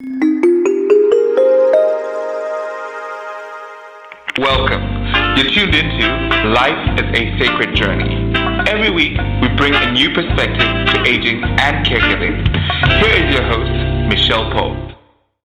Welcome. You're tuned into Life is a Sacred Journey. Every week, we bring a new perspective to aging and caregiving. Here is your host, Micheal Pope.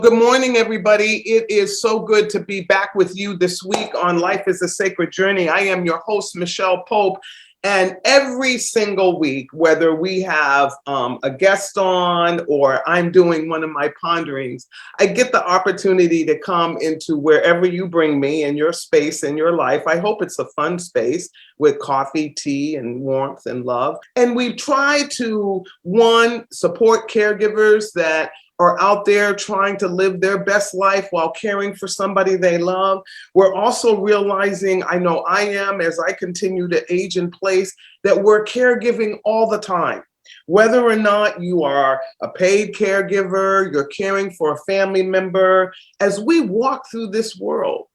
Good morning, everybody. It is so good to be back with you this week on Life is a Sacred Journey. I am your host, Micheal Pope. And every single week, whether we have a guest on or I'm doing one of my ponderings, I get the opportunity to come into wherever you bring me in your space, in your life. I hope it's a fun space with coffee, tea, and warmth and love. And we try to, one, support caregivers that are out there trying to live their best life while caring for somebody they love. We're also realizing, I know I am, as I continue to age in place, that we're caregiving all the time. Whether or not you are a paid caregiver, you're caring for a family member, as we walk through this world,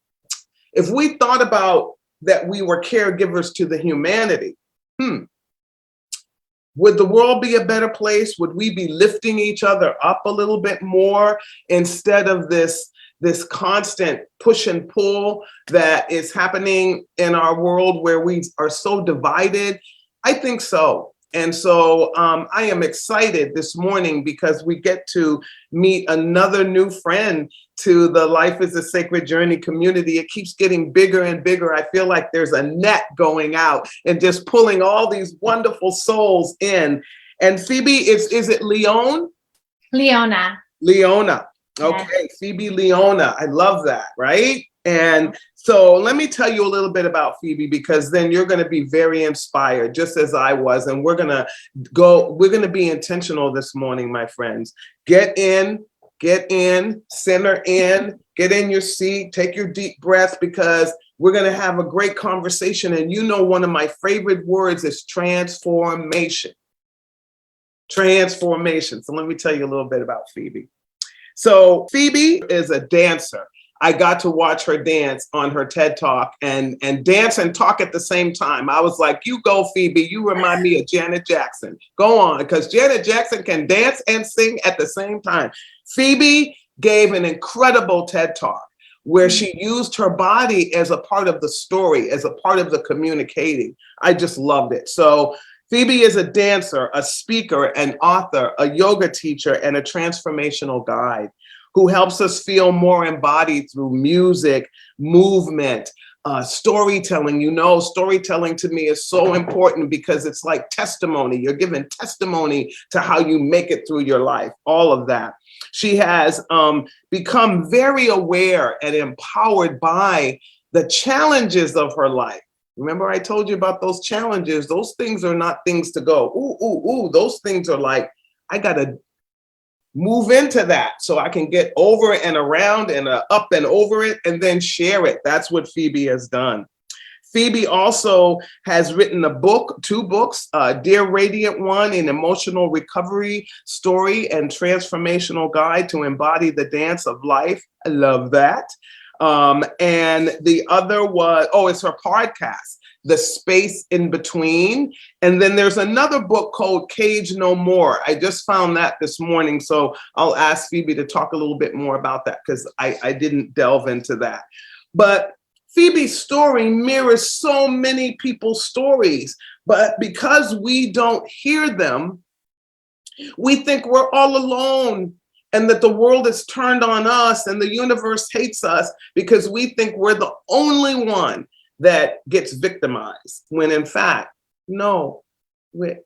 if we thought about that we were caregivers to the humanity, would the world be a better place? Would we be lifting each other up a little bit more instead of this constant push and pull that is happening in our world where we are so divided? I think so. And so I am excited this morning because we get to meet another new friend to the Life is a Sacred Journey community. It keeps getting bigger and bigger. I feel like there's a net going out and just pulling all these wonderful souls in. And Phoebe, is it Leona? Leona. Okay, yes. Phoebe Leona. I love that, right? And so let me tell you a little bit about Phoebe, because then you're going to be very inspired, just as I was. And we're going to be intentional this morning, my friends. Get in, center in, get in your seat, take your deep breaths, because we're going to have a great conversation. And you know, one of my favorite words is transformation. Transformation. So let me tell you a little bit about Phoebe. So Phoebe is a dancer. I got to watch her dance on her TED Talk and dance and talk at the same time. I was like, you go, Phoebe. You remind me of Janet Jackson. Go on, because Janet Jackson can dance and sing at the same time. Phoebe gave an incredible TED Talk where she used her body as a part of the story, as a part of the communicating. I just loved it. So Phoebe is a dancer, a speaker, an author, a yoga teacher, and a transformational guide who helps us feel more embodied through music, movement, storytelling. You know, storytelling to me is so important because it's like testimony. You're giving testimony to how you make it through your life, all of that. She has become very aware and empowered by the challenges of her life. Remember, I told you about those challenges. Those things are not things to go, ooh. Those things are like, I got to move into that so I can get over and around and up and over it and then share it. That's what Phoebe has done. Phoebe also has written two books, Dear Radiant One, an emotional recovery story and transformational guide to embody the dance of life. I love that. And the other was, it's her podcast, The Space in Between. And then there's another book called Cage No More. I just found that this morning. So I'll ask Phoebe to talk a little bit more about that because I didn't delve into that. But Phoebe's story mirrors so many people's stories. But because we don't hear them, we think we're all alone and that the world is turned on us and the universe hates us because we think we're the only one that gets victimized, when in fact, no,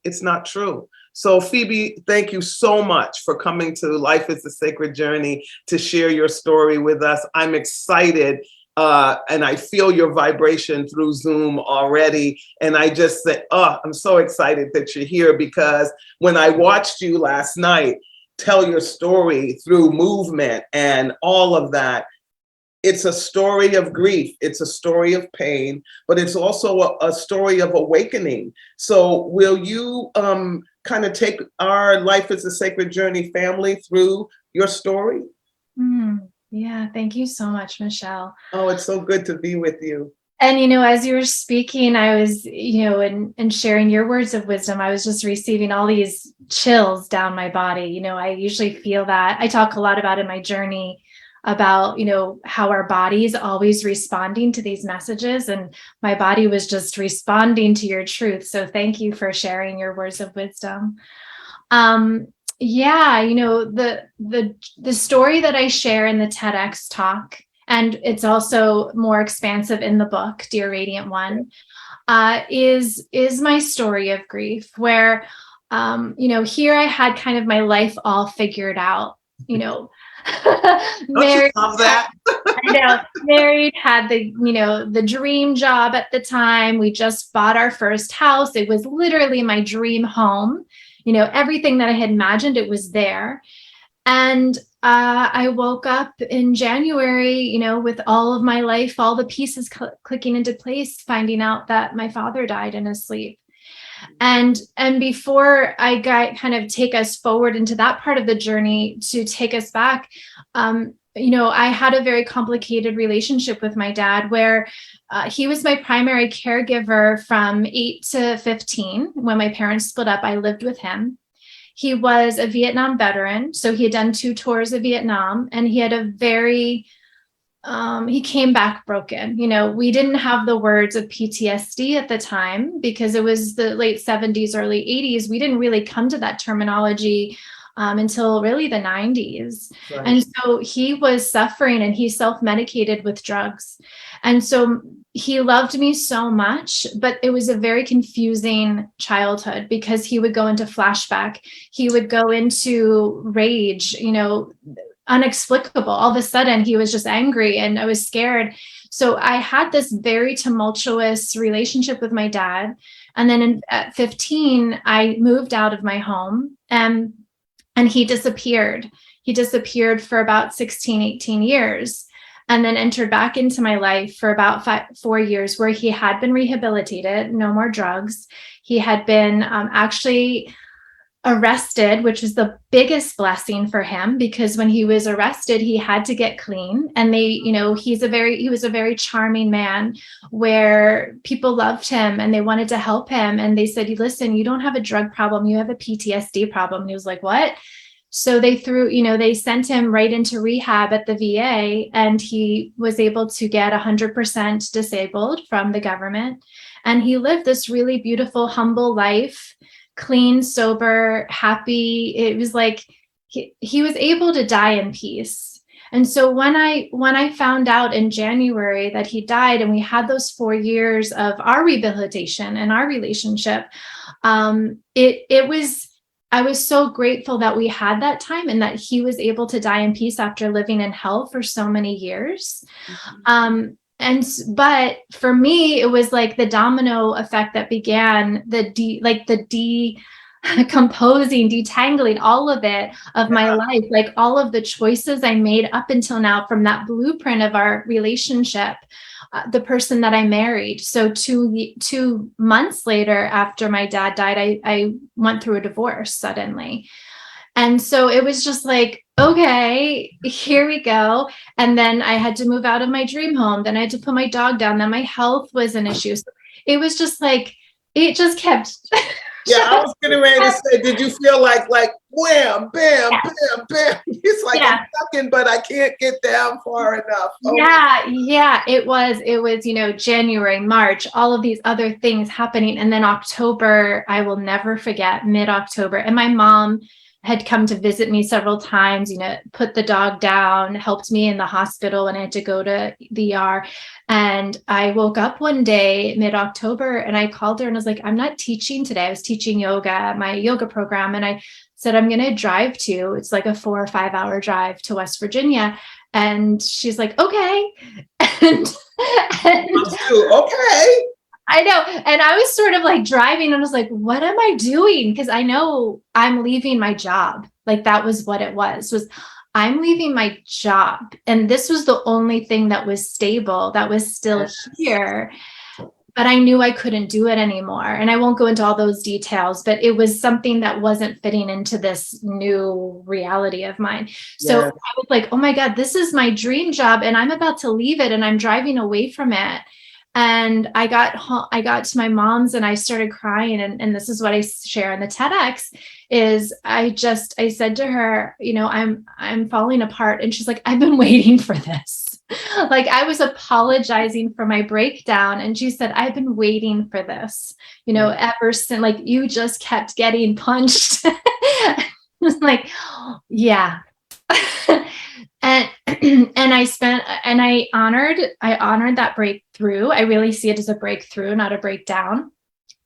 it's not true. So Phoebe, thank you so much for coming to Life is a Sacred Journey to share your story with us. I'm excited and I feel your vibration through Zoom already. And I just say, I'm so excited that you're here, because when I watched you last night tell your story through movement and all of that, it's a story of grief. It's a story of pain, but it's also a story of awakening. So will you kind of take our Life is a Sacred Journey family through your story? Yeah, thank you so much, Micheal. Oh, it's so good to be with you. And, as you were speaking, I was, and sharing your words of wisdom, I was just receiving all these chills down my body. I usually feel that. I talk a lot about in my journey about, how our body is always responding to these messages. And my body was just responding to your truth. So thank you for sharing your words of wisdom. Yeah, the story that I share in the TEDx talk, and it's also more expansive in the book, Dear Radiant One, is my story of grief, where, here I had kind of my life all figured out, Married, love that. I know, married, had the dream job at the time. We just bought our first house. It was literally my dream home. Everything that I had imagined, it was there. And I woke up in January, with all of my life, all the pieces clicking into place, finding out that my father died in his sleep. And before I kind of take us forward into that part of the journey, to take us back, I had a very complicated relationship with my dad, where he was my primary caregiver from 8 to 15. When my parents split up, I lived with him. He was a Vietnam veteran, so he had done 2 tours of Vietnam, and he had he came back broken. We didn't have the words of PTSD at the time, because it was the late 70s, early 80s. We didn't really come to that terminology until really the 90s. Right. And so he was suffering, and he self-medicated with drugs. And so he loved me so much, but it was a very confusing childhood, because he would go into flashback. He would go into rage, unexplicable. All of a sudden he was just angry, and I was scared. So I had this very tumultuous relationship with my dad. And then at 15, I moved out of my home, and he disappeared. He disappeared for about 16, 18 years, and then entered back into my life for about 4 years, where he had been rehabilitated, no more drugs. He had been actually arrested, which was the biggest blessing for him, because when he was arrested, he had to get clean. And he was a very charming man, where people loved him and they wanted to help him. And they said, listen, you don't have a drug problem, you have a PTSD problem. And he was like, what? So they sent him right into rehab at the VA, and he was able to get 100% disabled from the government. And he lived this really beautiful, humble life, clean, sober, happy. It was like he was able to die in peace. And so when I found out in January that he died, and we had those 4 years of our rehabilitation and our relationship, I was so grateful that we had that time, and that he was able to die in peace after living in hell for so many years. Mm-hmm. But for me, it was like the domino effect that began the decomposing, detangling all of it of my life, like all of the choices I made up until now from that blueprint of our relationship, the person that I married. So 2 months later, after my dad died, I went through a divorce suddenly. And so it was just like, okay, here we go. And then I had to move out of my dream home. Then I had to put my dog down. Then my health was an issue. So it was just like, it just kept. Yeah, I was getting ready to say, did you feel like wham, bam, bam, bam? It's like I'm stuck, but I can't get down far enough. Oh. Yeah, it was, January, March, all of these other things happening. And then October, I will never forget, mid-October. And my mom had come to visit me several times, put the dog down, helped me in the hospital when I had to go to the ER. And I woke up one day, mid-October, and I called her and I was like, I'm not teaching today. I was teaching yoga at my yoga program. And I said, I'm going to drive it's like a 4 or 5 hour drive to West Virginia. And she's like, okay. and okay. I know. And I was sort of like driving and I was like, what am I doing? Because I know I'm leaving my job. Like that was what it was I'm leaving my job. And this was the only thing that was stable, that was still here. But I knew I couldn't do it anymore. And I won't go into all those details, but it was something that wasn't fitting into this new reality of mine. So I was like, oh my God, this is my dream job. And I'm about to leave it and I'm driving away from it. And I got to my mom's and I started crying. And this is what I share in the TEDx is I said to her, I'm falling apart. And she's like, I've been waiting for this. Like I was apologizing for my breakdown. And she said, I've been waiting for this, ever since, like, you just kept getting punched. I was like, yeah. And I honored that breakthrough. I really see it as a breakthrough, not a breakdown.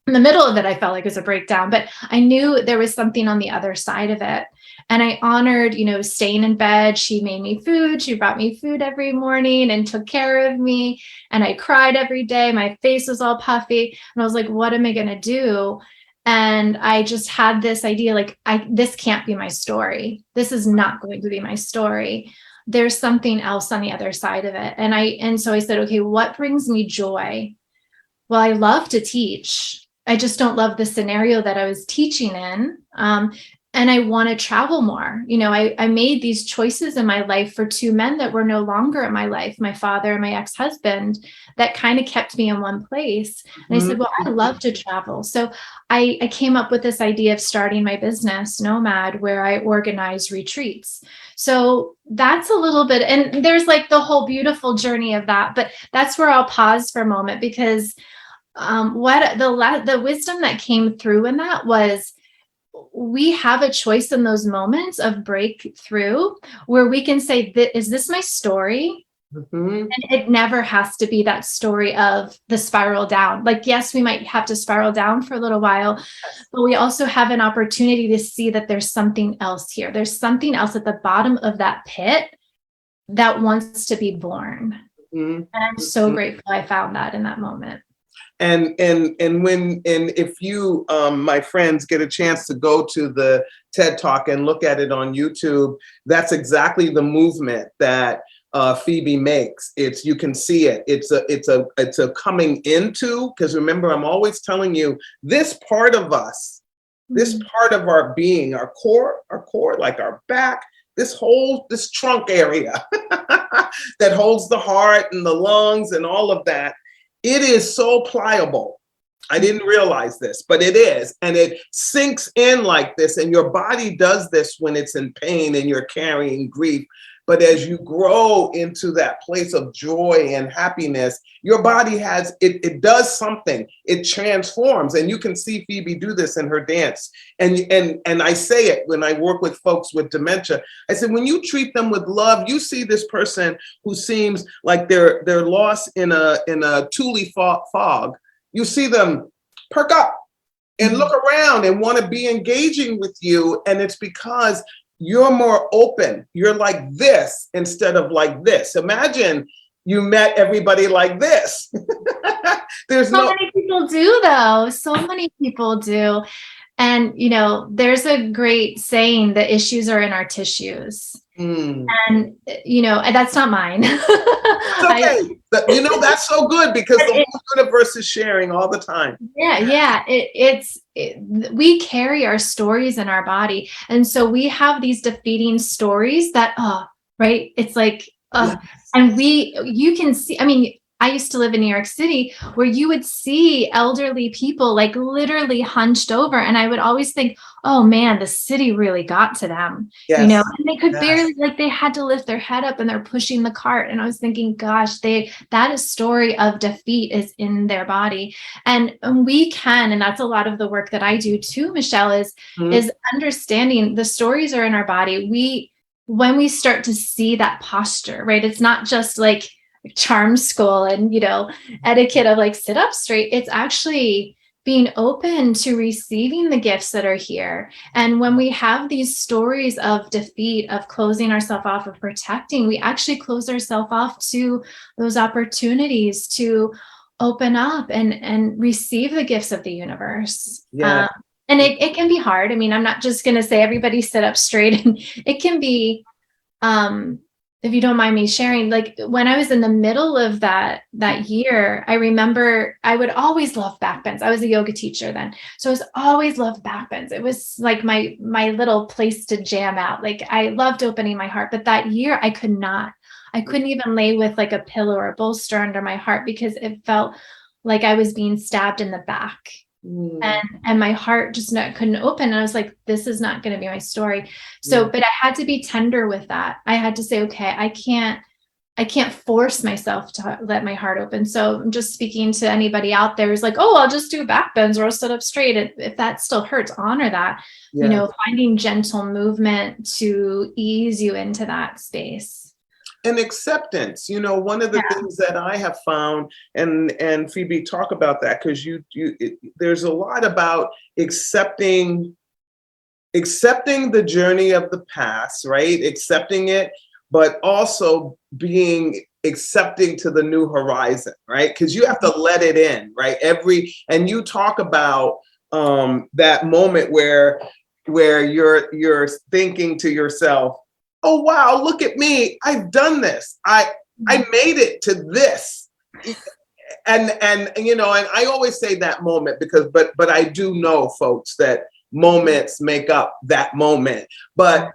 In the middle of it, I felt like it was a breakdown, but I knew there was something on the other side of it. And I honored, staying in bed. She made me food. She brought me food every morning and took care of me. And I cried every day. My face was all puffy. And I was like, what am I going to do? And I just had this idea, like, this can't be my story. This is not going to be my story. There's something else on the other side of it. And so I said, okay, what brings me joy? Well, I love to teach. I just don't love the scenario that I was teaching in. And I want to travel more. I made these choices in my life for two men that were no longer in my life, my father and my ex-husband, that kind of kept me in one place. And I said, well, I love to travel. So I came up with this idea of starting my business, nOMad, where I organize retreats. So that's a little bit, and there's like the whole beautiful journey of that, but that's where I'll pause for a moment, because what the wisdom that came through in that was, we have a choice in those moments of breakthrough where we can say, is this my story? And it never has to be that story of the spiral down. Like, yes, we might have to spiral down for a little while, but we also have an opportunity to see that there's something else here. There's something else at the bottom of that pit that wants to be born. And I'm so grateful I found that in that moment. And if you, my friends, get a chance to go to the TED Talk and look at it on YouTube, that's exactly the movement that Phoebe makes. You can see it. It's a coming into, because remember, I'm always telling you, this part of us, this part of our being, our core, like our back, this trunk area that holds the heart and the lungs and all of that. It is so pliable. I didn't realize this, but it is. And it sinks in like this. And your body does this when it's in pain and you're carrying grief. But as you grow into that place of joy and happiness, your body it does something. It transforms. And you can see Phoebe do this in her dance. And I say it when I work with folks with dementia. I said, when you treat them with love, you see this person who seems like they're lost in a tule fog. You see them perk up and look around and want to be engaging with you. And it's because you're more open. You're like this instead of like this. Imagine you met everybody like this. Many people do, though. So many people do. And, there's a great saying, the issues are in our tissues. And, that's not mine. It's okay. That's so good, because the whole universe is sharing all the time. Yeah. We carry our stories in our body. And so we have these defeating stories that, right? It's like, yes. And you can see, I used to live in New York City, where you would see elderly people like literally hunched over. And I would always think, oh man, the city really got to them, and they could barely, like, they had to lift their head up and they're pushing the cart. And I was thinking, gosh, that is story of defeat is in their body. And we can, and that's a lot of the work that I do too, Micheal, is understanding the stories are in our body. When we start to see that posture, right? It's not just like charm school and, etiquette of like sit up straight. It's actually being open to receiving the gifts that are here. And when we have these stories of defeat, of closing ourselves off, of protecting, we actually close ourselves off to those opportunities to open up and receive the gifts of the universe. Yeah. And it can be hard. I'm not just going to say everybody sit up straight. And it can be if you don't mind me sharing, like when I was in the middle of that year, I remember I would always love back bends. I was a yoga teacher then. So I was always loved back bends. It was like my little place to jam out. Like I loved opening my heart, but that year I couldn't even lay with like a pillow or a bolster under my heart because it felt like I was being stabbed in the back. And my heart just couldn't open. And I was like, this is not going to be my story. So, but I had to be tender with that. I had to say, okay, I can't force myself to let my heart open. So I'm just speaking to anybody out there who's like, oh, I'll just do back bends or I'll sit up straight. If that still hurts, honor that, finding gentle movement to ease you into that space. And acceptance, one of the things that I have found, and Phoebe, talk about that, because there's a lot about accepting the journey of the past, right? Accepting it, but also being accepting to the new horizon, right? Because you have to let it in, right? And you talk about that moment where you're thinking to yourself, oh, wow, look at me. I've done this. I made it to this. And I always say that moment because, but I do know, folks, that moments make up that moment. But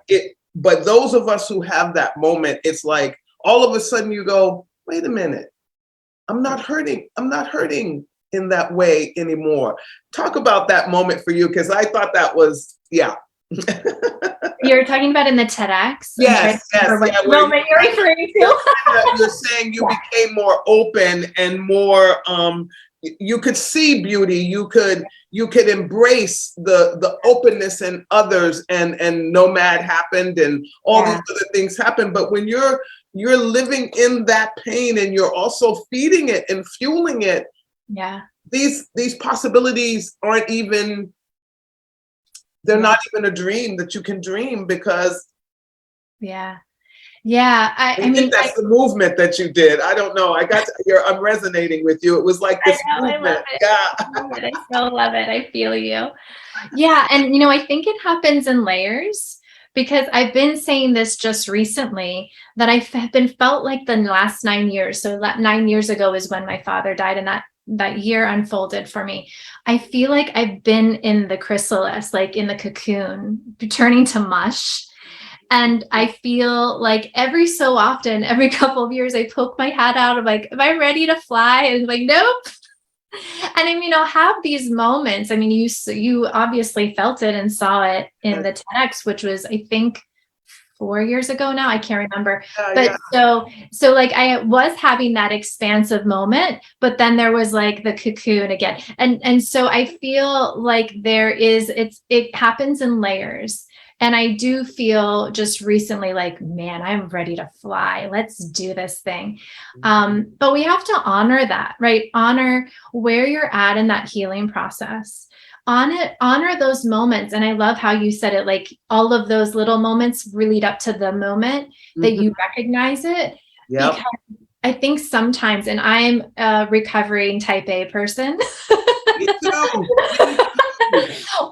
those of us who have that moment, it's like all of a sudden you go, wait a minute, I'm not hurting in that way anymore. Talk about that moment for you, because I thought that was, You're talking about in the TEDx? Yes. What moment you're referring to? You're saying you became more open and more, you could see beauty. You could embrace the openness in others, and nOMad happened and all these other things happened. But when you're living in that pain and you're also feeding it and fueling it, these possibilities aren't even, they're not even a dream that you can dream, because I think that's the movement that you did. I don't know. I'm resonating with you. It was like this movement. I so love it. I feel you. Yeah. And, I think it happens in layers, because I've been saying this just recently, that I've felt like the last 9 years. So 9 years ago is when my father died, and that year unfolded for me. I feel like I've been in the chrysalis, like in the cocoon, turning to mush. And I feel like every so often, every couple of years, I poke my head out. I'm like, am I ready to fly? And I'm like, nope. And I'll have these moments. You obviously felt it and saw it in the TEDx, which was, I think, 4 years ago now. I can't remember. So like I was having that expansive moment, but then there was like the cocoon again. And so I feel like it happens in layers. And I do feel just recently like, man, I'm ready to fly. Let's do this thing. But we have to honor that, right? Honor where you're at in that healing process. Honor those moments. And I love how you said it, like all of those little moments lead up to the moment that you recognize it. Yep. Because I think sometimes, and I'm a recovering type A person, Me too.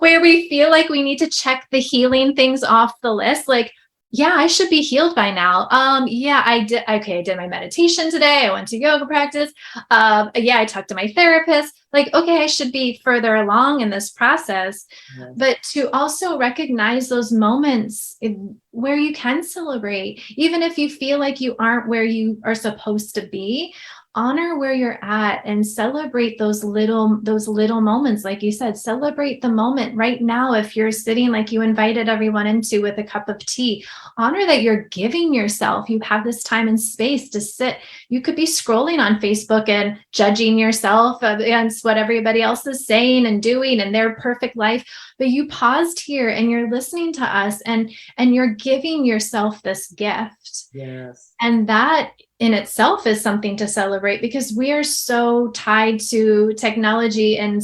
where we feel like we need to check the healing things off the list. Like, yeah, I should be healed by now. I did. Okay, I did my meditation today. I went to yoga practice. I talked to my therapist. Like, okay, I should be further along in this process. Yes. But to also recognize those moments where you can celebrate, even if you feel like you aren't where you are supposed to be. Honor where you're at and celebrate those little moments. Like you said, celebrate the moment right now. If you're sitting like you invited everyone into with a cup of tea, honor that you're giving yourself. You have this time and space to sit. You could be scrolling on Facebook and judging yourself against what everybody else is saying and doing and their perfect life. But you paused here and you're listening to us and you're giving yourself this gift. Yes. And that in itself is something to celebrate, because we are so tied to technology and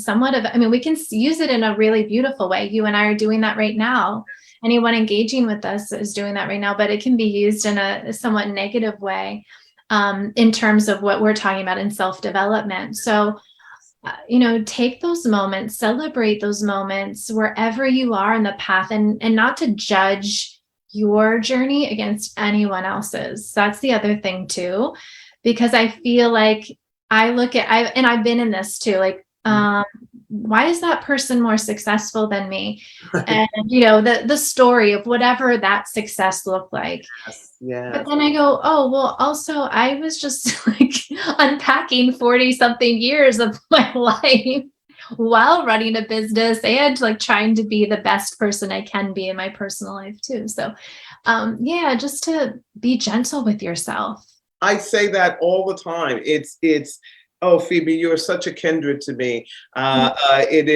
we can use it in a really beautiful way. You and I are doing that right now. Anyone engaging with us is doing that right now, but it can be used in a somewhat negative way in terms of what we're talking about in self-development. So, take those moments, celebrate those moments wherever you are in the path, and not to judge your journey against anyone else's. That's the other thing too, because I feel like I've been in this too, like, why is that person more successful than me? And the story of whatever that success looked like. Yes. But then I go, oh, well, also I was just like unpacking 40 something years of my life while running a business and like trying to be the best person I can be in my personal life too. So yeah, just to be gentle with yourself. I say that all the time. It's oh, Phoebe, you're such a kindred to me. It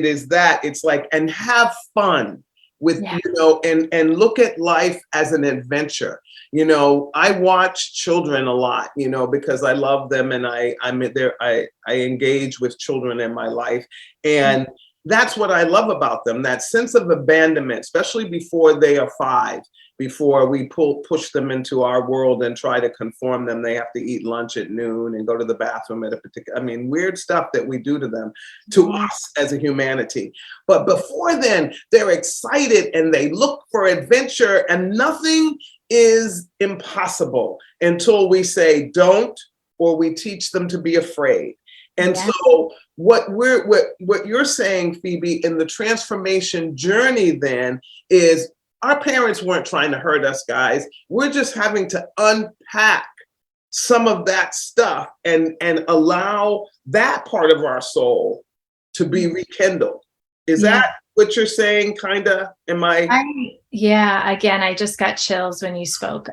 is that. It's like, and have fun with, Yeah. and look at life as an adventure. I watch children a lot, because I love them, and I'm there. I engage with children in my life, and that's what I love about them. That sense of abandonment, especially before they are 5. Before we push them into our world and try to conform them. They have to eat lunch at noon and go to the bathroom at a particular, weird stuff that we do to them, to us as a humanity. But before then, they're excited and they look for adventure, and nothing is impossible until we say don't, or we teach them to be afraid. And so what you're saying, Phoebe, in the transformation journey then is, our parents weren't trying to hurt us, guys. We're just having to unpack some of that stuff and allow that part of our soul to be rekindled. Is that what you're saying, kind of? Yeah, again, I just got chills when you spoke.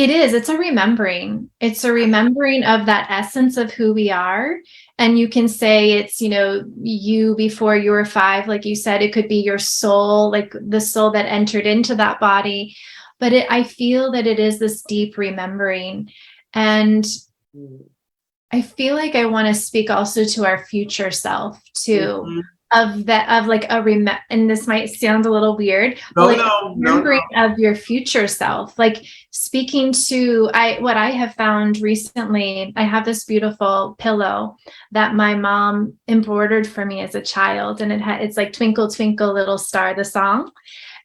It's a remembering. It's a remembering of that essence of who we are. And you can say it's, you before you were 5, like you said, it could be your soul, like the soul that entered into that body. But I feel that it is this deep remembering. And I feel like I want to speak also to our future self too. Of like and this might sound a little weird, remembering of your future self, like speaking to what I have found recently. I have this beautiful pillow that my mom embroidered for me as a child, and it's like Twinkle Twinkle Little Star, the song.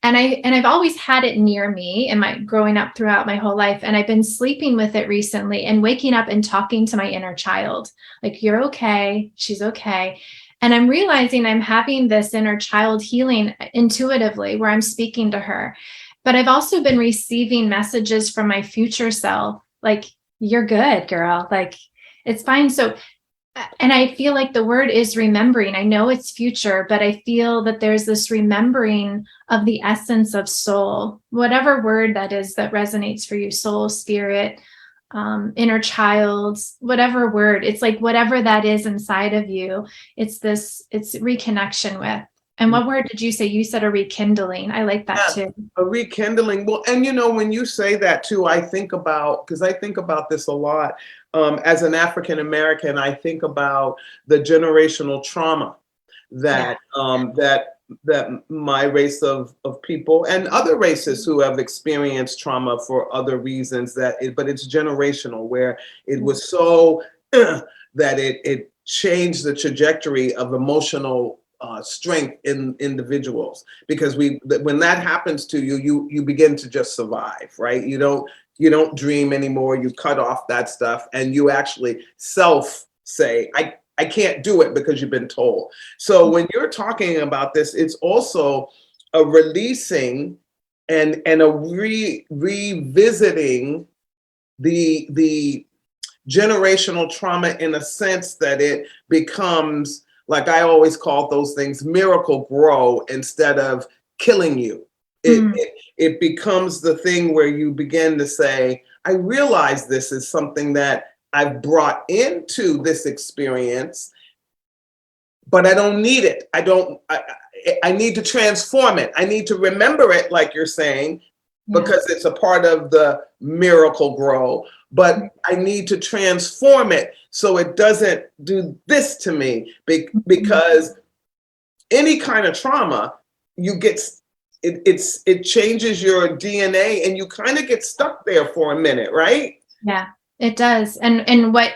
And I've always had it near me in my growing up throughout my whole life. And I've been sleeping with it recently and waking up and talking to my inner child, like, you're okay, she's okay. And I'm realizing I'm having this inner child healing intuitively, where I'm speaking to her. But I've also been receiving messages from my future self, like, you're good, girl, like, it's fine. So, and I feel like the word is remembering. I know it's future, but I feel that there's this remembering of the essence of soul, whatever word that is that resonates for you, soul, spirit, inner child, whatever word. It's like whatever that is inside of you, it's reconnection with. And what word did you say? You said a rekindling. I like that too. A rekindling. Well, and when you say that too, I think about this a lot. As an African American, I think about the generational trauma that my race of people and other races who have experienced trauma for other reasons, but it's generational, where it was so that it changed the trajectory of emotional strength in individuals. Because when that happens to you, you begin to just survive, right? You don't dream anymore. You cut off that stuff, and you actually say, I can't do it, because you've been told. So when you're talking about this, it's also a releasing and a revisiting the generational trauma, in a sense that it becomes, like I always call those things, miracle grow instead of killing you. It becomes the thing where you begin to say, I realize this is something that I've brought into this experience, but I don't need it. I need to transform it. I need to remember it, like you're saying, because it's a part of the miracle grow, but I need to transform it so it doesn't do this to me, because any kind of trauma, it changes your DNA, and you kind of get stuck there for a minute, right? Yeah, it does. And what,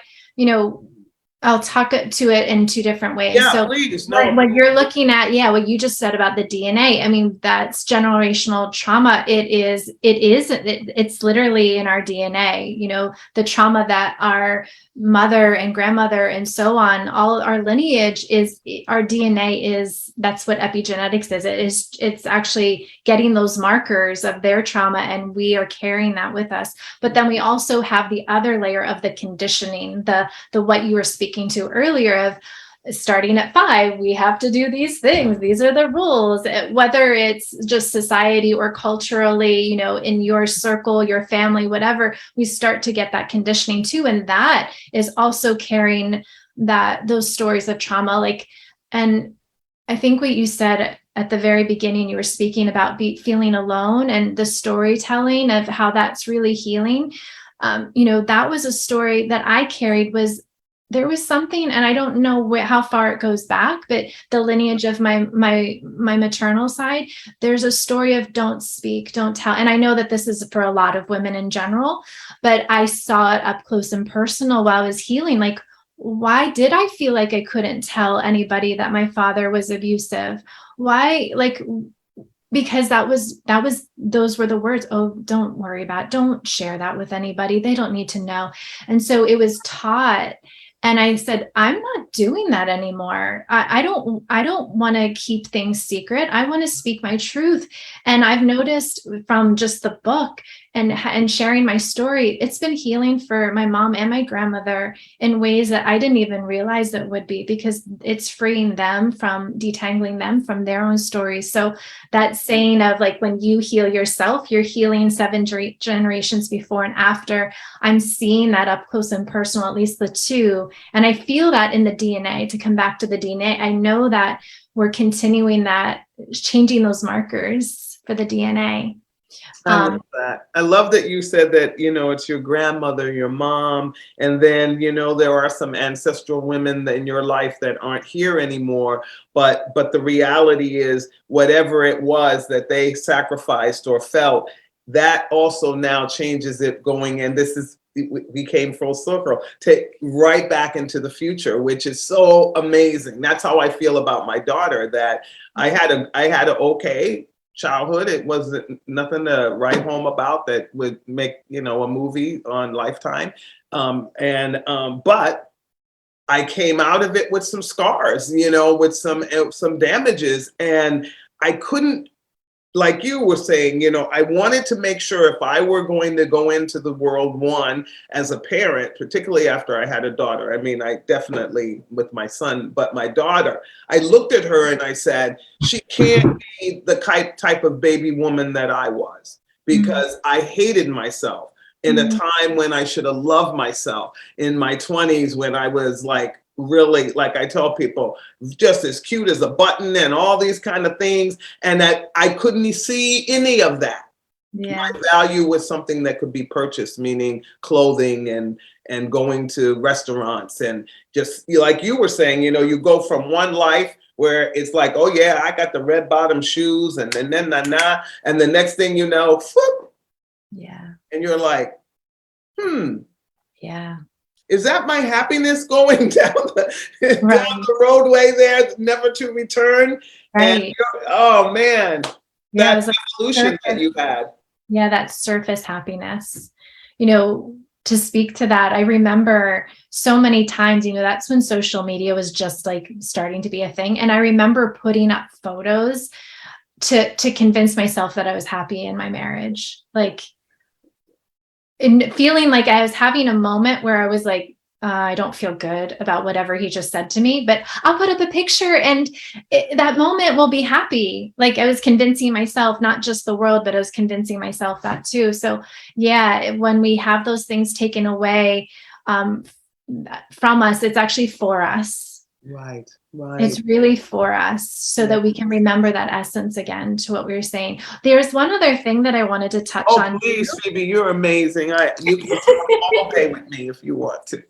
I'll talk to it in two different ways. Yeah, So please. No. what you're looking at, what you just said about the DNA, I mean, that's generational trauma. It's literally in our DNA, the trauma that our mother and grandmother and so on, all our lineage is, our DNA is, that's what epigenetics is. It's actually getting those markers of their trauma, and we are carrying that with us. But then we also have the other layer of the conditioning, the what you were speaking to earlier of starting at 5, we have to do these things. These are the rules, whether it's just society or culturally, in your circle, your family, whatever, we start to get that conditioning too. And that is also carrying those stories of trauma. And I think what you said at the very beginning, you were speaking about feeling alone and the storytelling of how that's really healing. That was a story that I carried. There was something, and I don't know how far it goes back, but the lineage of my maternal side, there's a story of don't speak, don't tell. And I know that this is for a lot of women in general, but I saw it up close and personal while I was healing. Like, why did I feel like I couldn't tell anybody that my father was abusive? Why? Because those were the words. Oh, don't worry about it. Don't share that with anybody. They don't need to know. And so it was taught. And I said, I'm not doing that anymore. I don't want to keep things secret. I want to speak my truth. And I've noticed from just the book and sharing my story, it's been healing for my mom and my grandmother in ways that I didn't even realize it would be, because it's freeing them from detangling them from their own stories. So that saying of when you heal yourself, you're healing 7 generations before and after. I'm seeing that up close and personal, at least the 2. And I feel that in the DNA. To come back to the DNA, I know that we're continuing that, changing those markers for the DNA. I love that. I love that you said that, it's your grandmother, your mom, and then, there are some ancestral women in your life that aren't here anymore. But the reality is, whatever it was that they sacrificed or felt, that also now changes it going. And we came full circle right back into the future, which is so amazing. That's how I feel about my daughter, that I had a okay childhood. It wasn't nothing to write home about that would make, a movie on Lifetime. But I came out of it with some scars, with some damages. And I couldn't, like you were saying, I wanted to make sure if I were going to go into the world, as a parent, particularly after I had a daughter. I mean, I definitely with my son, but my daughter, I looked at her and I said, she can't be the type of baby woman that I was, because I hated myself in a time when I should have loved myself, in my 20s, when I was really, like I tell people, just as cute as a button and all these kind of things, and that I couldn't see any of that. Yeah. My value was something that could be purchased, meaning clothing and going to restaurants, and just like you were saying, you go from one life where it's like, oh yeah, I got the red bottom shoes, and then and the next thing you know, whoop, yeah, and you're like, yeah. Is that my happiness going down the roadway there, never to return? Right. And oh man, that evolution that you had. Yeah, that surface happiness. To speak to that, I remember so many times, that's when social media was just starting to be a thing. And I remember putting up photos to convince myself that I was happy in my marriage. And feeling like I was having a moment where I was I don't feel good about whatever he just said to me, but I'll put up a picture and that moment will be happy. I was convincing myself, not just the world, but I was convincing myself that too. So yeah, when we have those things taken away from us, it's actually for us. Right. It's really for us, so that we can remember that essence again, to what we were saying. There's one other thing that I wanted to touch on. Oh, please, Phoebe, you're amazing. You can talk all day with me if you want to.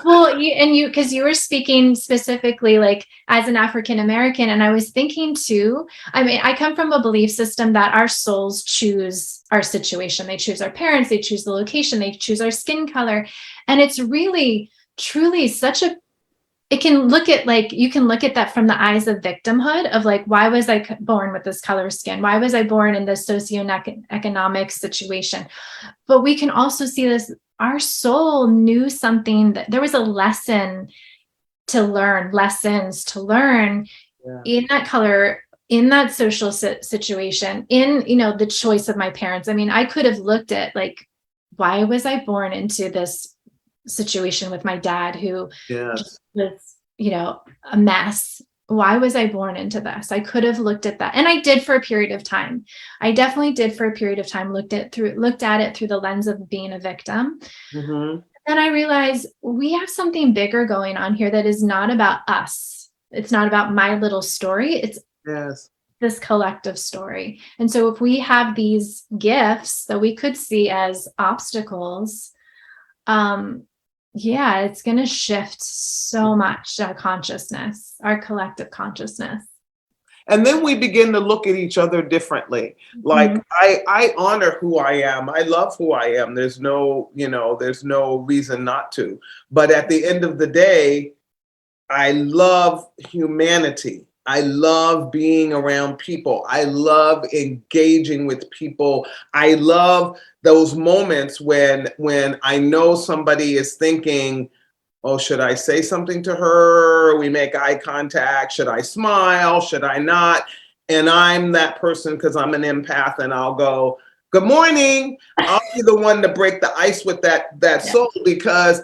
Well, because you were speaking specifically as an African American, and I was thinking too, I mean, I come from a belief system that our souls choose our situation. They choose our parents, they choose the location, they choose our skin color. And it's really, truly such a it can look at like, you can look at that from the eyes of victimhood of like, why was I born with this color skin? Why was I born in this socioeconomic situation? But we can also see this, our soul knew something, that there was a lesson to learn, lessons to learn in that color, in that social situation, in, you know, the choice of my parents. I mean, I could have looked at like, why was I born into this situation with my dad who just was, you know, a mess? Why was I born into this? I could have looked at that. And I did for a period of time. I definitely did for a period of time, looked at it through the lens of being a victim. Mm-hmm. Then I realized we have something bigger going on here that is not about us. It's not about my little story. It's this collective story. And so if we have these gifts that we could see as obstacles, it's going to shift so much our consciousness, our collective consciousness. And then we begin to look at each other differently. Like, I honor who I am. I love who I am. There's no reason not to. But at the end of the day, I love humanity. I love being around people. I love engaging with people. I love those moments when I know somebody is thinking, oh, should I say something to her? We make eye contact. Should I smile? Should I not? And I'm that person because I'm an empath, and I'll go, good morning. I'll be the one to break the ice with that soul, because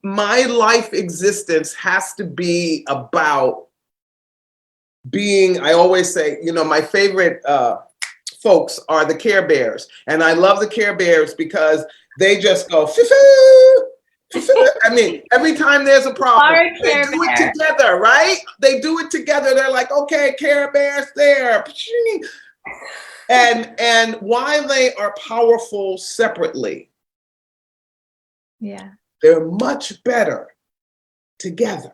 my life existence has to be about being, I always say, you know, my favorite folks are the Care Bears. And I love the Care Bears because they just go, I mean, every time there's a problem, they do it together, right? They do it together. They're like, okay, Care Bear's there. And while they are powerful separately, they're much better together.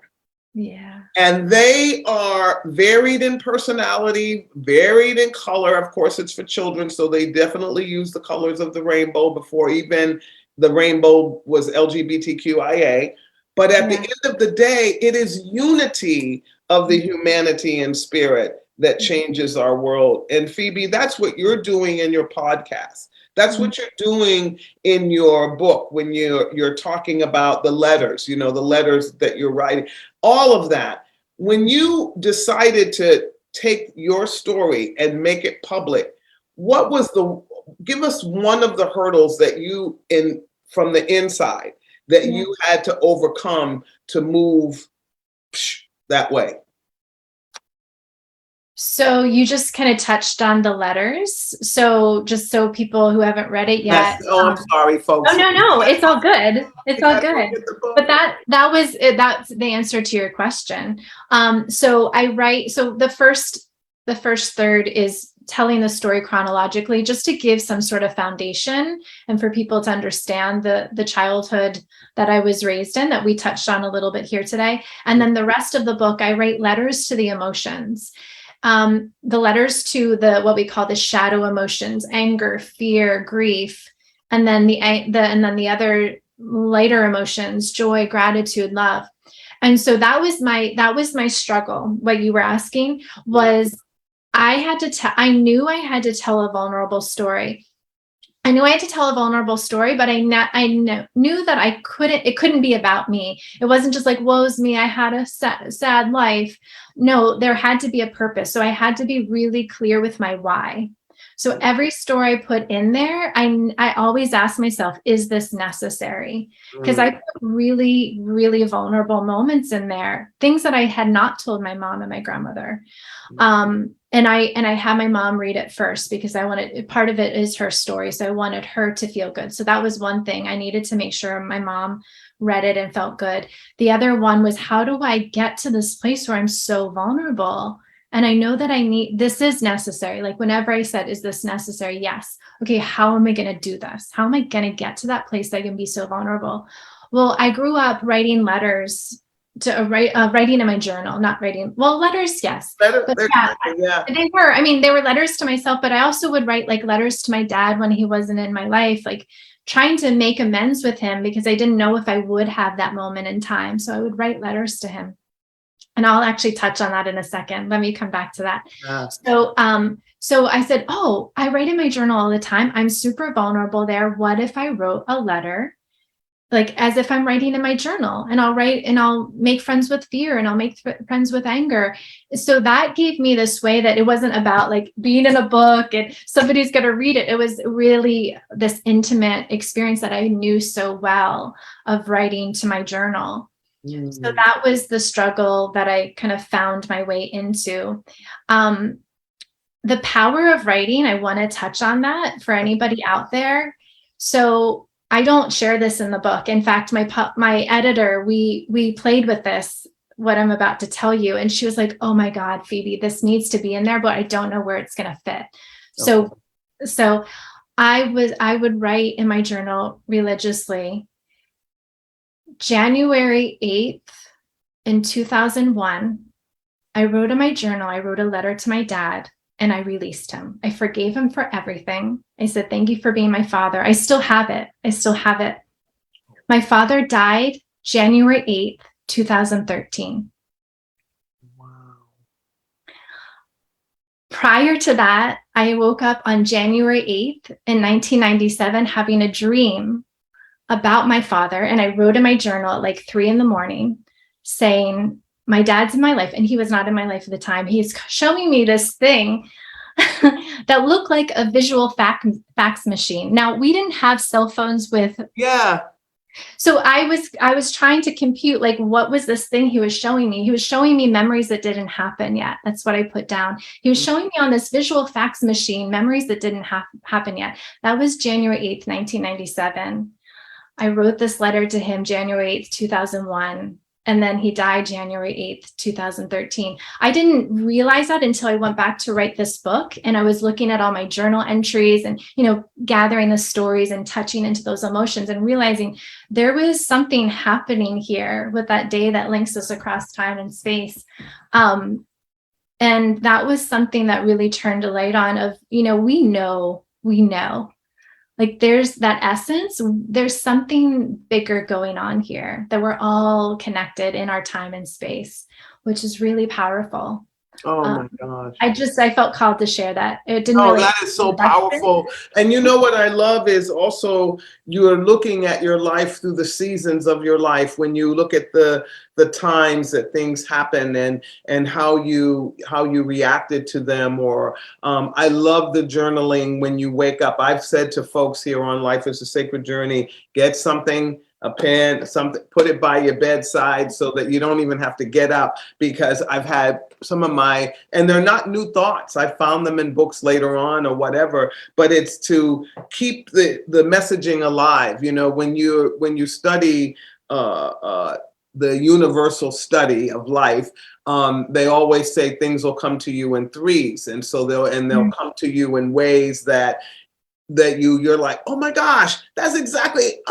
Yeah. And they are varied in personality, varied in color. Of course, it's for children, so they definitely use the colors of the rainbow before even the rainbow was LGBTQIA. But at the end of the day, it is unity of the humanity and spirit that changes our world. And Phoebe, that's what you're doing in your podcast. That's what you're doing in your book when you're talking about the letters, you know, the letters that you're writing, all of that. When you decided to take your story and make it public, give us one of the hurdles that from the inside that you had to overcome to move that way. So you just kind of touched on the letters. So just so people who haven't read it yet. Yes. Oh, I'm sorry, folks. Oh, no, it's all good. It's all good. But that's the answer to your question. So I write, so the first third is telling the story chronologically, just to give some sort of foundation and for people to understand the childhood that I was raised in, that we touched on a little bit here today. And then the rest of the book, I write letters to the emotions. The letters to what we call the shadow emotions: anger, fear, grief, and then the other lighter emotions: joy, gratitude, love. And so that was my struggle. What you were asking was, I knew I had to tell a vulnerable story. I knew I had to tell a vulnerable story, but I knew that it couldn't be about me. It wasn't just like, woe's me, I had a sad life. No, there had to be a purpose. So I had to be really clear with my why. So every story I put in there, I always ask myself, is this necessary? Because I put really, really vulnerable moments in there, things that I had not told my mom and my grandmother. And I had my mom read it first because part of it is her story. So I wanted her to feel good. So that was one thing. I needed to make sure my mom read it and felt good. The other one was, how do I get to this place where I'm so vulnerable? And I know that this is necessary. Like whenever I said, is this necessary? Yes. Okay. How am I going to do this? How am I going to get to that place that I can be so vulnerable? Well, I grew up writing letters writing in my journal, not writing. Well, letters, yes. They were letters to myself, but I also would write like letters to my dad when he wasn't in my life, like trying to make amends with him because I didn't know if I would have that moment in time. So I would write letters to him. And I'll actually touch on that in a second. Let me come back to that. So I said, oh, I write in my journal all the time. I'm super vulnerable there. What if I wrote a letter, like as if I'm writing in my journal, and I'll write and I'll make friends with fear and I'll make friends with anger. So that gave me this way that it wasn't about like being in a book and somebody's going to read it. It was really this intimate experience that I knew so well of writing to my journal. Mm-hmm. So that was the struggle that I kind of found my way into. The power of writing, I want to touch on that for anybody out there. So I don't share this in the book. In fact, my editor, we played with this, what I'm about to tell you. And she was like, oh my God, Phoebe, this needs to be in there, but I don't know where it's going to fit. Okay. So I would write in my journal religiously. January 8th in 2001, I wrote in my journal, I wrote a letter to my dad. And I released him. I forgave him for everything. I said, thank you for being my father. I still have it. My father died January 8th, 2013. Wow. Prior to that, I woke up on January 8th in 1997 having a dream about my father. And I wrote in my journal at like 3 a.m. saying, my dad's in my life, and he was not in my life at the time. He's showing me this thing that looked like a visual fax machine. Now, we didn't have cell phones with. Yeah. So I was trying to compute, like, what was this thing he was showing me? He was showing me memories that didn't happen yet. That's what I put down. He was showing me on this visual fax machine memories that didn't happen yet. That was January 8th, 1997. I wrote this letter to him January 8th, 2001. And then he died January 8th, 2013. I didn't realize that until I went back to write this book. And I was looking at all my journal entries and, gathering the stories and touching into those emotions and realizing there was something happening here with that day that links us across time and space. And that was something that really turned a light on of, we know. Like there's that essence, there's something bigger going on here, that we're all connected in our time and space, which is really powerful. Oh my gosh. I felt called to share that. It didn't really. That is so powerful. And what I love is also you are looking at your life through the seasons of your life. When you look at the times that things happen and how you reacted to them, or I love the journaling when you wake up. I've said to folks here on Life is a Sacred Journey, get something, a pen, something, put it by your bedside so that you don't even have to get up, because I've had some of and they're not new thoughts. I found them in books later on or whatever, but it's to keep the messaging alive. When you study the universal study of life, they always say things will come to you in threes. And so they'll come to you in ways that you're like, oh my gosh, that's exactly,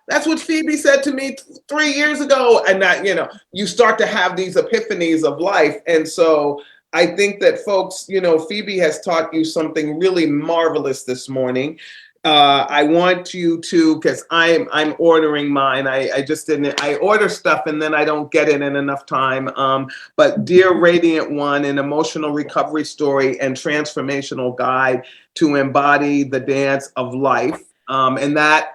that's what Phoebe said to me 3 years ago. And that, you start to have these epiphanies of life. And so I think that folks, Phoebe has taught you something really marvelous this morning. I want you to, because I'm ordering mine. I just didn't, I order stuff and then I don't get it in enough time. But Dear Radiant One, an emotional recovery story and transformational guide to embody the dance of life. And that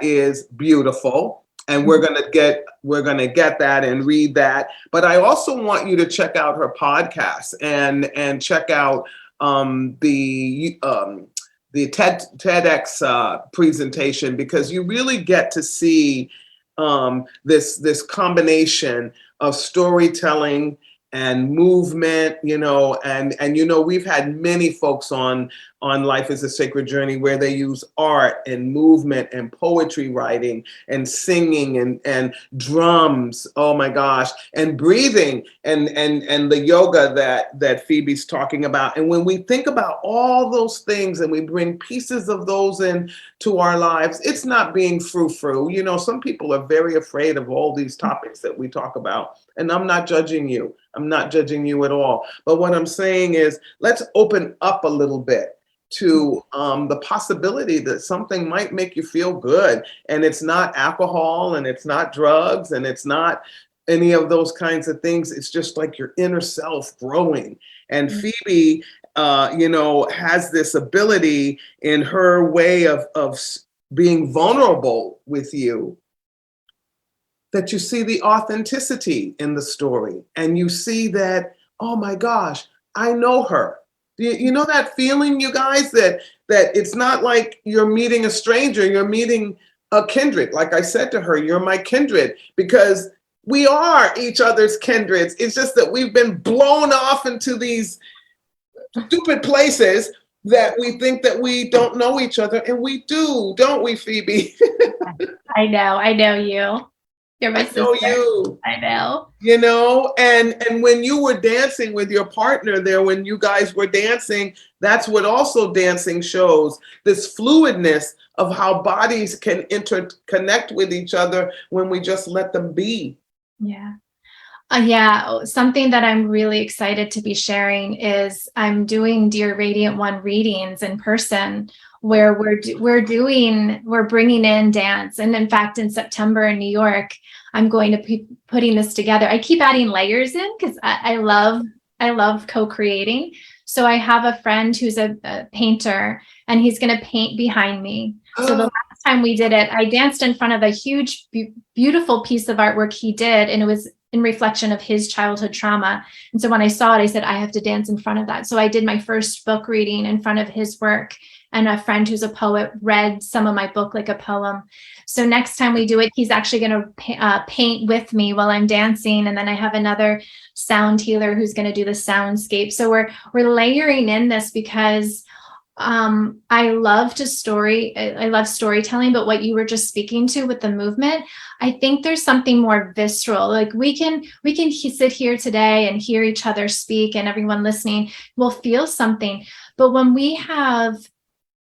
is beautiful. And we're gonna get that and read that. But I also want you to check out her podcast and check out the TEDx presentation, because you really get to see this combination of storytelling and movement, and we've had many folks on Life is a Sacred Journey where they use art and movement and poetry writing and singing and drums, oh my gosh, and breathing and the yoga that Phoebe's talking about. And when we think about all those things and we bring pieces of those into our lives, it's not being frou-frou. Some people are very afraid of all these topics that we talk about. And I'm not judging you. I'm not judging you at all. But what I'm saying is, let's open up a little bit to the possibility that something might make you feel good. And it's not alcohol, and it's not drugs, and it's not any of those kinds of things. It's just like your inner self growing. And Phoebe, has this ability in her way of being vulnerable with you, that you see the authenticity in the story, and you see that, oh my gosh, I know her. You know that feeling, you guys, that it's not like you're meeting a stranger, you're meeting a kindred. Like I said to her, you're my kindred, because we are each other's kindreds. It's just that we've been blown off into these stupid places that we think that we don't know each other, and we do, don't we, Phoebe? I know you. You're my sister. I know you. I know. And when you were dancing with your partner there, when you guys were dancing, that's what also dancing shows, this fluidness of how bodies can interconnect with each other when we just let them be. Yeah. Yeah, something that I'm really excited to be sharing is I'm doing Dear Radiant One readings in person, where we're bringing in dance. And in fact, in September in New York, I'm going to be putting this together. I keep adding layers in because I love co-creating. So I have a friend who's a painter, and he's going to paint behind me. So the last time we did it, I danced in front of a huge, beautiful piece of artwork he did, and it was in reflection of his childhood trauma. And so when I saw it, I said, I have to dance in front of that. So I did my first book reading in front of his work, and a friend who's a poet read some of my book like a poem. So next time we do it, he's actually going to paint with me while I'm dancing. And then I have another sound healer who's going to do the soundscape. So we're layering in this because I love storytelling, but what you were just speaking to with the movement, I think there's something more visceral. Like we can sit here today and hear each other speak, and everyone listening will feel something. But when we have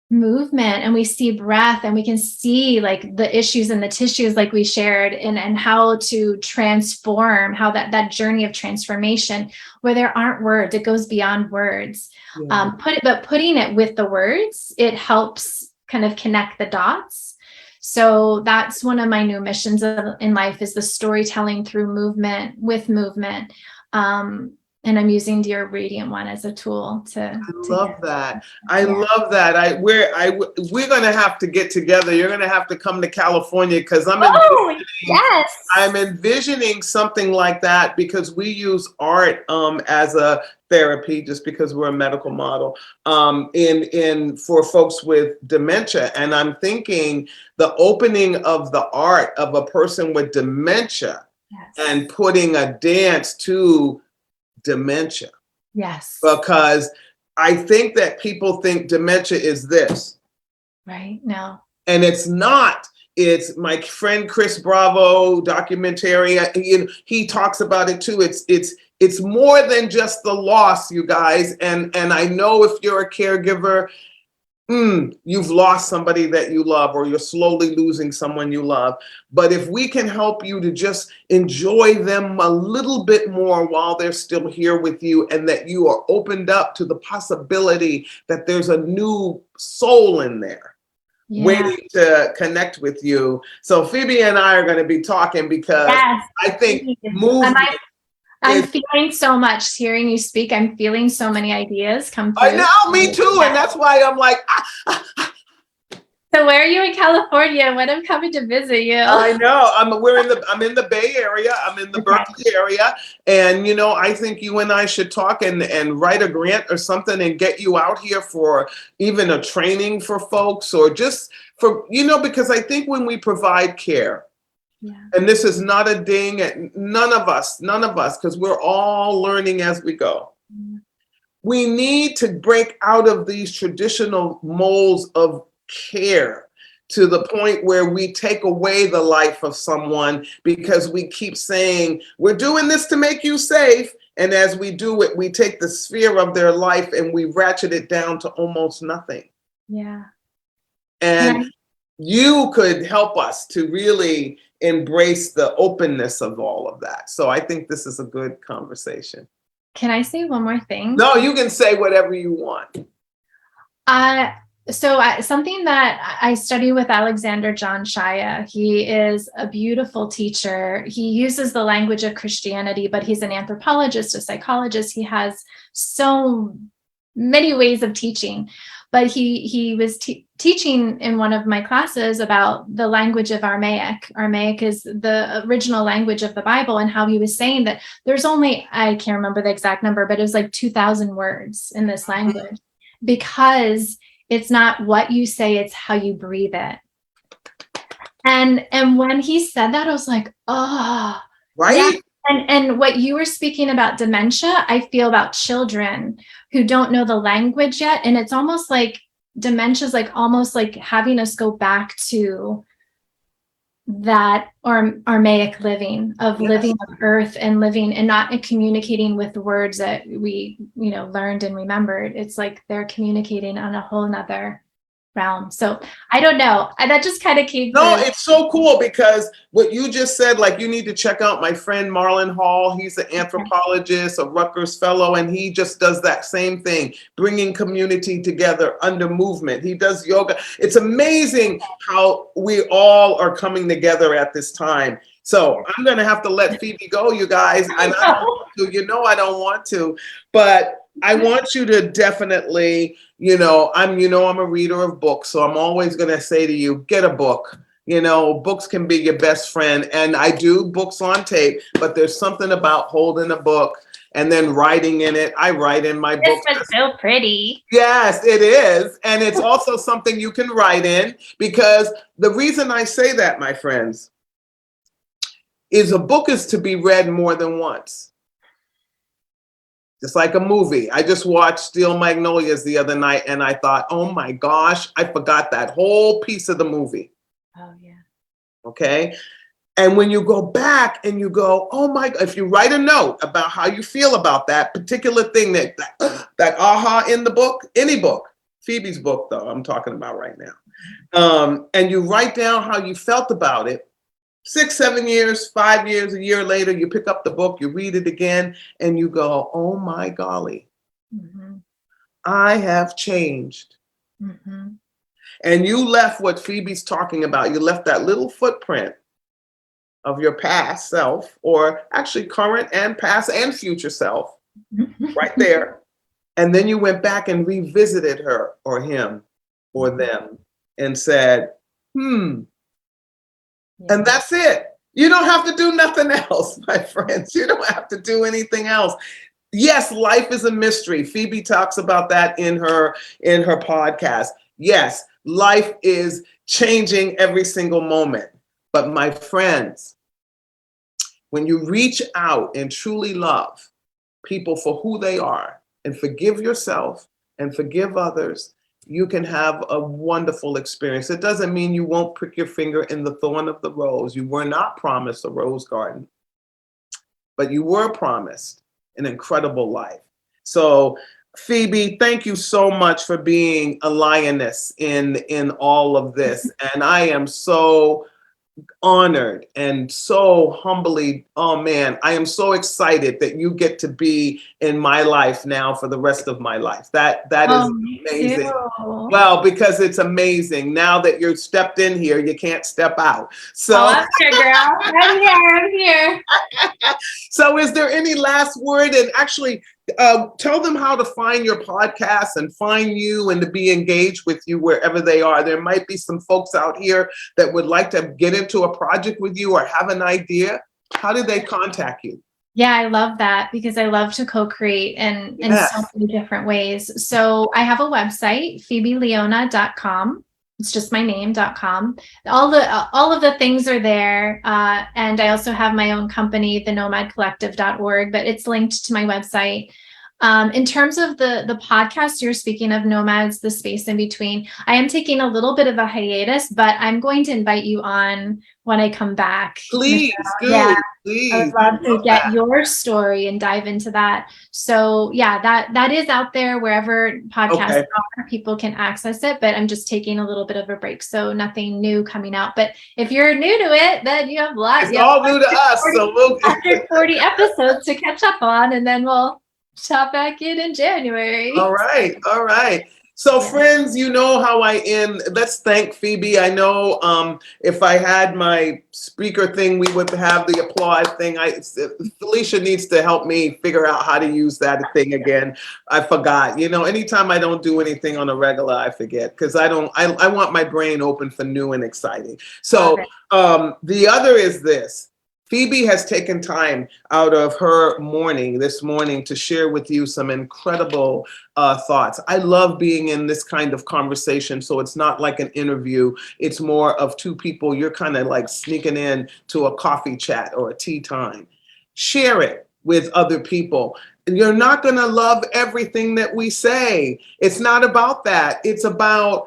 movement and we see breath, and we can see like the issues in the tissues, like we shared, and how to transform, how that journey of transformation, where there aren't words, it goes beyond words. Yeah. Putting it with the words, it helps kind of connect the dots. So that's one of my new missions in life, is the storytelling through movement, with movement. And I'm using Dear Radiant One as a tool to love that. I love that. We're going to have to get together. You're going to have to come to California, because I'm envisioning something like that, because we use art as a therapy, just because we're a medical model, for folks with dementia. And I'm thinking the opening of the art of a person with dementia, and putting a dance to dementia. Yes. Because I think that people think dementia is this. Right. No. And it's not. It's my friend Chris Bravo documentary. He talks about it too. It's more than just the loss, you guys. And I know if you're a caregiver, you've lost somebody that you love, or you're slowly losing someone you love. But if we can help you to just enjoy them a little bit more while they're still here with you, and that you are opened up to the possibility that there's a new soul in there waiting to connect with you. So Phoebe and I are going to be talking, because I think movement. I'm feeling so much hearing you speak. I'm feeling so many ideas come through. I know, me too. And that's why I'm like, So where are you in California? When I'm coming to visit you? I know. I'm in the Bay Area. I'm in the Berkeley area. And, I think you and I should talk and write a grant or something, and get you out here for even a training for folks, or just for, because I think when we provide care, and this is not a ding at none of us, because we're all learning as we go. We need to break out of these traditional molds of care, to the point where we take away the life of someone, because we keep saying, we're doing this to make you safe. And as we do it, we take the sphere of their life and we ratchet it down to almost nothing. Yeah. And you could help us to really embrace the openness of all of that. So I think this is a good conversation. Can I say one more thing? No, you can say whatever you want. Something that I study with Alexander John Shaya. He is a beautiful teacher. He uses the language of Christianity, but he's an anthropologist, a psychologist. He has so many ways of teaching. But he was teaching in one of my classes about the language of Aramaic. Aramaic is the original language of the Bible, and how he was saying that there's only, I can't remember the exact number, but it was like 2,000 words in this language, because it's not what you say, it's how you breathe it. And when he said that, I was like, oh, right. Yeah. And what you were speaking about dementia, I feel about children who don't know the language yet. And it's almost like dementia is like almost like having us go back to that Aramaic living of living on earth and living and not communicating with the words that we, learned and remembered. It's like they're communicating on a whole nother realm. So I don't know. That just kind of came No, through. it's so cool, because what you just said, like, you need to check out my friend Marlon Hall. He's an anthropologist, a Rutgers fellow, and he just does that same thing, bringing community together under movement. He does yoga. It's amazing how we all are coming together at this time. So I'm going to have to let Phoebe go, you guys. I don't want to, but I want you to definitely, I'm a reader of books, so I'm always going to say to you, get a book. Books can be your best friend, and I do books on tape, but there's something about holding a book and then writing in it. I write in my books. This was so pretty. Yes, it is. And it's also something you can write in, because the reason I say that, my friends, is a book is to be read more than once. Just like a movie. I just watched Steel Magnolias the other night, and I thought, oh my gosh, I forgot that whole piece of the movie. Oh, yeah. Okay. And when you go back and you go, oh my, if you write a note about how you feel about that particular thing, that aha in the book, any book, Phoebe's book though, I'm talking about right now. And you write down how you felt about it, 6, 7 years, 5 years, a year later, you pick up the book, you read it again, and you go, oh my golly, I have changed. And you left what Phoebe's talking about. You left that little footprint of your past self, or actually current and past and future self, right there. And then you went back and revisited her or him or them and said, And that's it. You don't have to do nothing else, my friends. You don't have to do anything else. Yes, life is a mystery. Phoebe talks about that in her podcast. Yes, life is changing every single moment. But my friends, when you reach out and truly love people for who they are and forgive yourself and forgive others, you can have a wonderful experience. It doesn't mean you won't prick your finger in the thorn of the rose. You were not promised a rose garden, but you were promised an incredible life. So Phoebe, thank you so much for being a lioness in all of this. And I am so honored and so humbly, oh man, I am so excited that you get to be in my life now for the rest of my life. That is amazing. Well, because it's amazing. Now that you're stepped in here, you can't step out. So I'm here, girl. I'm here. So is there any last word? And actually, tell them how to find your podcast and find you and to be engaged with you wherever they are. There might be some folks out here that would like to get into a project with you or have an idea. How do they contact you? Yeah, I love that, because I love to co-create in so many different ways. So I have a website, phoebeleona.com. It's just my name.com. All of the things are there. And I also have my own company, the nomadcollective.org, but it's linked to my website. In terms of the podcast, you're speaking of Nomads, the space in between. I am taking a little bit of a hiatus, but I'm going to invite you on when I come back. Please, Micheal. Yeah, please. I would love to get your story and dive into that. So yeah, that is out there wherever podcasts are. People can access it, but I'm just taking a little bit of a break. So nothing new coming out. But if you're new to it, then you have lots. It's all new to us. 40 episodes to catch up on, and then we'll shop back in January. All right. So friends, you know how I end. Let's thank Phoebe. I know if I had my speaker thing, we would have the applause thing. Felicia needs to help me figure out how to use that thing again. I forgot. You know, anytime I don't do anything on a regular, I forget because I want my brain open for new and exciting. So the other is this. Phoebe has taken time out of her morning this morning to share with you some incredible thoughts. I love being in this kind of conversation, so it's not like an interview. It's more of two people. You're kind of like sneaking in to a coffee chat or a tea time. Share it with other people. And you're not going to love everything that we say. It's not about that. It's about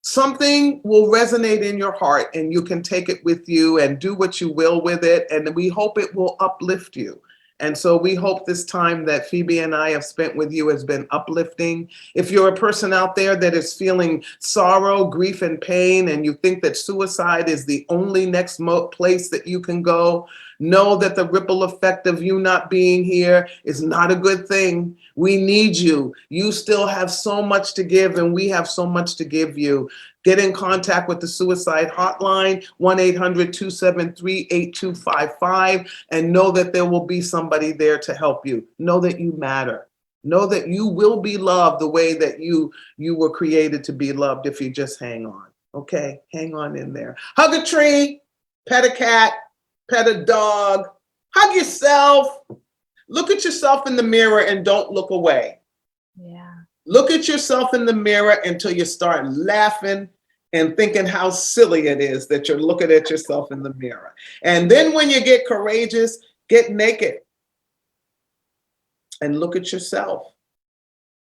something will resonate in your heart and you can take it with you and do what you will with it. And we hope it will uplift you. And so we hope this time that Phoebe and I have spent with you has been uplifting. If you're a person out there that is feeling sorrow, grief, and pain, and you think that suicide is the only next place that you can go, know that the ripple effect of you not being here is not a good thing. We need you. You still have so much to give, and we have so much to give you. Get in contact with the suicide hotline, 1-800-273-8255, and know that there will be somebody there to help you. Know that you matter. Know that you will be loved the way that you were created to be loved if you just hang on. Okay? Hang on in there. Hug a tree, pet a cat, pet a dog, hug yourself. Look at yourself in the mirror and don't look away. Yeah. Look at yourself in the mirror until you start laughing and thinking how silly it is that you're looking at yourself in the mirror. And then when you get courageous, get naked and look at yourself.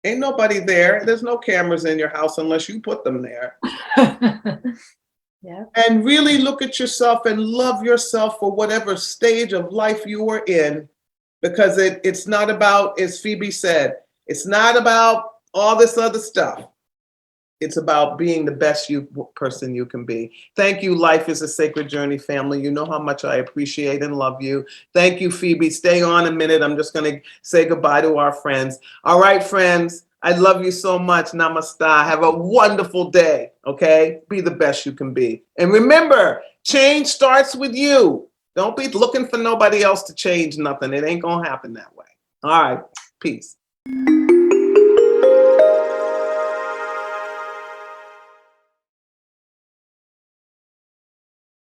Ain't nobody there. There's no cameras in your house unless you put them there. Yeah. And really look at yourself and love yourself for whatever stage of life you are in, because it's not about, as Phoebe said, it's not about all this other stuff. It's about being the best person you can be. Thank you, Life is a Sacred Journey family. You know how much I appreciate and love you. Thank you, Phoebe. Stay on a minute. I'm just going to say goodbye to our friends. All right, friends. I love you so much. Namaste. Have a wonderful day. Okay? Be the best you can be. And remember, change starts with you. Don't be looking for nobody else to change nothing. It ain't going to happen that way. All right. Peace.